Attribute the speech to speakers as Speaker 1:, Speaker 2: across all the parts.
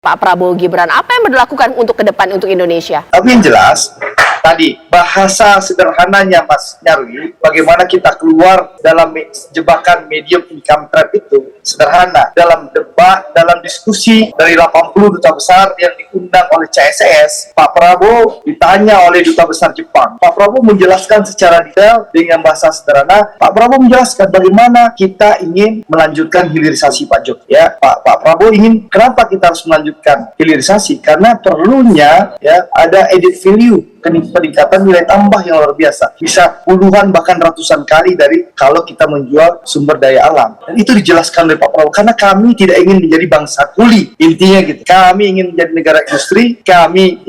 Speaker 1: Pak Prabowo Gibran, apa yang dilakukan untuk ke depan untuk Indonesia?
Speaker 2: Tapi yang jelas, tadi bahasa sederhananya Mas Nyarwi, bagaimana kita keluar dalam jebakan medium income trap itu sederhana. Dalam debat, dalam diskusi dari 80 duta besar yang diundang oleh CSIS, Pak Prabowo ditanya oleh duta besar Jepang. Pak Prabowo menjelaskan secara detail dengan bahasa sederhana. Pak Prabowo menjelaskan bagaimana kita ingin melanjutkan hilirisasi pajak. Ya, Pak Prabowo ingin, kenapa kita harus melanjutkan hilirisasi? Karena perlunya ya ada added value, peningkatan nilai tambah yang luar biasa, bisa puluhan bahkan ratusan kali dari kalau kita menjual sumber daya alam. Dan itu dijelaskan oleh Pak Prabowo, karena kami tidak ingin menjadi bangsa kuli, intinya gitu. Kami ingin menjadi negara industri, kami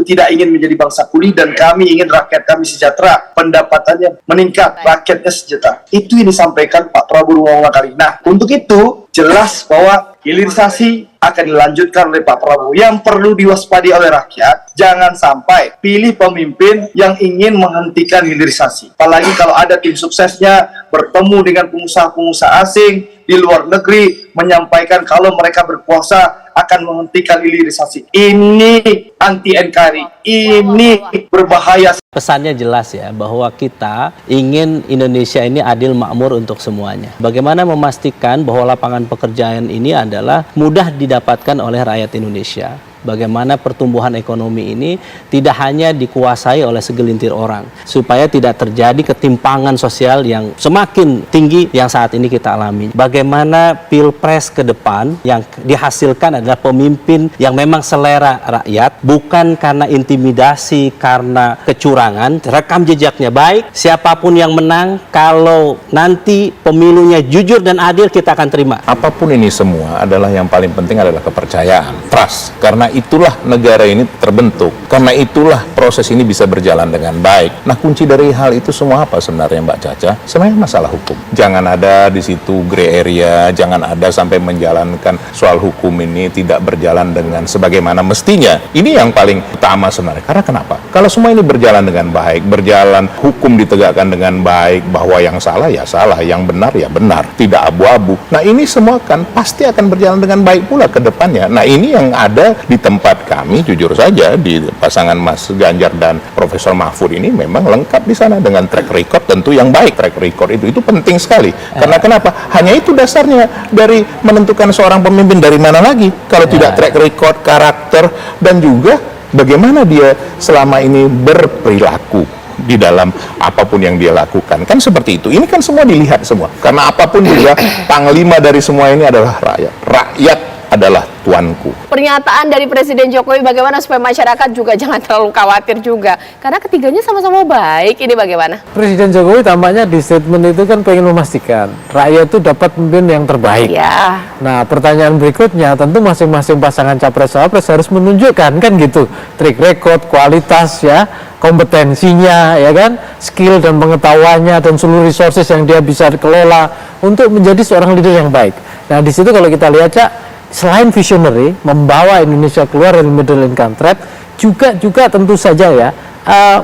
Speaker 2: tidak ingin menjadi bangsa kuli, dan kami ingin rakyat kami sejahtera, pendapatannya meningkat, rakyatnya sejahtera. Itu yang disampaikan Pak Prabowo berulang kali. Nah, untuk itu jelas bahwa hilirisasi akan dilanjutkan oleh Pak Prabowo. Yang perlu diwaspadai oleh rakyat, jangan sampai pilih pemimpin yang ingin menghentikan hilirisasi. Apalagi kalau ada tim suksesnya bertemu dengan pengusaha-pengusaha asing di luar negeri, menyampaikan kalau mereka berkuasa akan menghentikan hilirisasi. Ini anti NKRI, ini berbahaya.
Speaker 3: Pesannya jelas ya, bahwa kita ingin Indonesia ini adil makmur untuk semuanya. Bagaimana memastikan bahwa lapangan pekerjaan ini adalah mudah didapatkan oleh rakyat Indonesia. Bagaimana pertumbuhan ekonomi ini tidak hanya dikuasai oleh segelintir orang, supaya tidak terjadi ketimpangan sosial yang semakin tinggi yang saat ini kita alami. Bagaimana pilpres ke depan yang dihasilkan adalah pemimpin yang memang selera rakyat, bukan karena intimidasi, karena kecurangan. Rekam jejaknya baik, siapapun yang menang, kalau nanti pemilunya jujur dan adil, kita akan terima.
Speaker 4: Apapun ini semua adalah yang paling penting adalah kepercayaan, trust. Karena itulah negara ini terbentuk. Karena itulah proses ini bisa berjalan dengan baik. Nah, kunci dari hal itu semua apa sebenarnya, Mbak Caca? Sebenarnya masalah hukum. Jangan ada di situ gray area, jangan ada sampai menjalankan soal hukum ini tidak berjalan dengan sebagaimana mestinya. Ini yang paling utama sebenarnya. Karena kenapa? Kalau semua ini berjalan dengan baik, berjalan hukum ditegakkan dengan baik, bahwa yang salah ya salah, yang benar ya benar, tidak abu-abu. Nah, ini semua kan pasti akan berjalan dengan baik pula ke depannya. Nah, ini yang ada di tempat kami, jujur saja, di pasangan Mas Ganjar dan Profesor Mahfud ini memang lengkap di sana dengan track record tentu yang baik. Track record itu penting sekali. Karena kenapa? Hanya itu dasarnya dari menentukan seorang pemimpin. Dari mana lagi kalau tidak track record, karakter, dan juga bagaimana dia selama ini berperilaku di dalam apapun yang dia lakukan. Kan seperti itu. Ini kan semua dilihat semua. Karena apapun juga panglima dari semua ini adalah rakyat. Rakyat adalah tuanku.
Speaker 1: Pernyataan dari Presiden Jokowi bagaimana supaya masyarakat juga jangan terlalu khawatir juga, karena ketiganya sama-sama baik. Ini bagaimana?
Speaker 5: Presiden Jokowi tampaknya di statement itu kan pengen memastikan rakyat itu dapat pemimpin yang terbaik.
Speaker 1: Ya.
Speaker 5: Nah, pertanyaan berikutnya tentu masing-masing pasangan capres-cawapres harus menunjukkan kan gitu, track record, kualitas ya, kompetensinya ya kan, skill dan pengetahuannya dan seluruh resources yang dia bisa kelola untuk menjadi seorang leader yang baik. Nah, di situ kalau kita lihat, Cak, selain visionary membawa Indonesia keluar dari middle income trap, juga tentu saja ya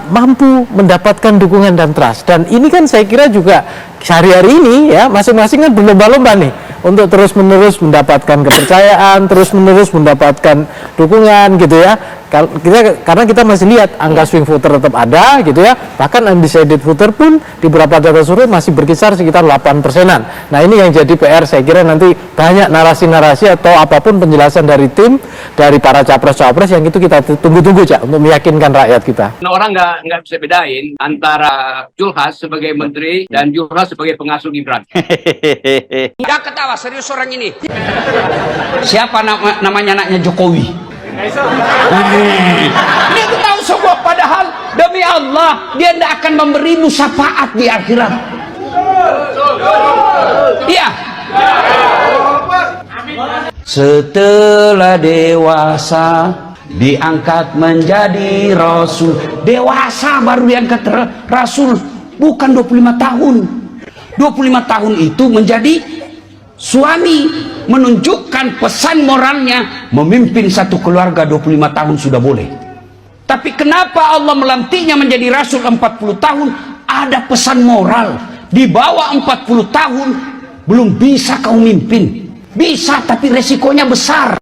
Speaker 5: mampu mendapatkan dukungan dan trust. Dan ini kan saya kira juga sehari-hari ini ya masing-masing kan berlomba-lomba nih untuk terus-menerus mendapatkan kepercayaan, terus-menerus mendapatkan dukungan gitu ya. Karena kita masih lihat angka swing voter tetap ada gitu ya, bahkan undecided voter pun di beberapa data survei masih berkisar sekitar 8%-an. Nah, ini yang jadi PR, saya kira nanti banyak narasi-narasi atau apapun penjelasan dari tim, dari para capres-capres yang itu kita tunggu-tunggu, Cak, untuk meyakinkan rakyat kita.
Speaker 6: Nah, orang nggak bisa bedain antara Julhas sebagai menteri dan Julhas sebagai pengasuh Gibran.
Speaker 7: Nggak ketawa, serius orang ini. Siapa namanya anaknya Jokowi? Dia tahu semua, padahal demi Allah dia tidak akan memberimu syafaat di akhirat. Iya. Setelah dewasa diangkat menjadi rasul. Dewasa baru diangkat rasul, bukan 25 tahun. 25 tahun itu menjadi suami, menunjukkan pesan moralnya. Memimpin satu keluarga 25 tahun sudah boleh. Tapi kenapa Allah melantiknya menjadi rasul 40 tahun? Ada pesan moral. Di bawah 40 tahun belum bisa kau mimpin. Bisa, tapi resikonya besar.